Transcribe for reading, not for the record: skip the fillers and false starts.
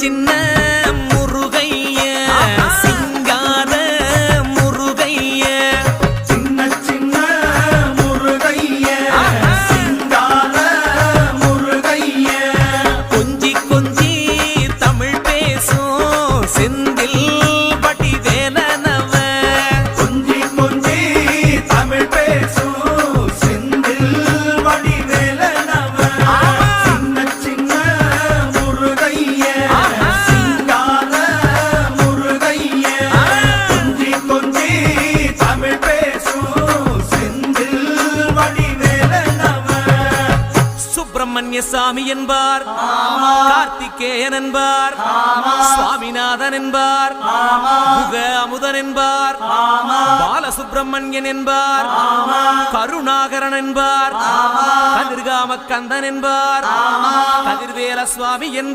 சின்ன முருகைய சிங்கார முருகைய சின்ன சின்ன முருகைய சிங்கார முருகைய கொஞ்சி கொஞ்சி தமிழ் பேசும் செந்தில் வடிவேலனவ கொஞ்சி கொஞ்சி தமிழ் பேசும் செந்தில் வடிவேலனவ சின்ன சின்ன முருகைய சிங்கார முருகைய கொஞ்சி கொஞ்சி தமிழ் பேசும் செந்தில் வடிவேலனவ சுப்பிரமணிய சாமி என்பார், கார்த்திகேயன் என்பார், சுவாமிநாதன் என்பார், முக அமுதன் என்பார், பாலசுப்பிரமணியன் என்பார், கருணாகரன் என்பார், கதிர்காம கந்தன் என்பார், கதிர்வேல சுவாமி என்பார்.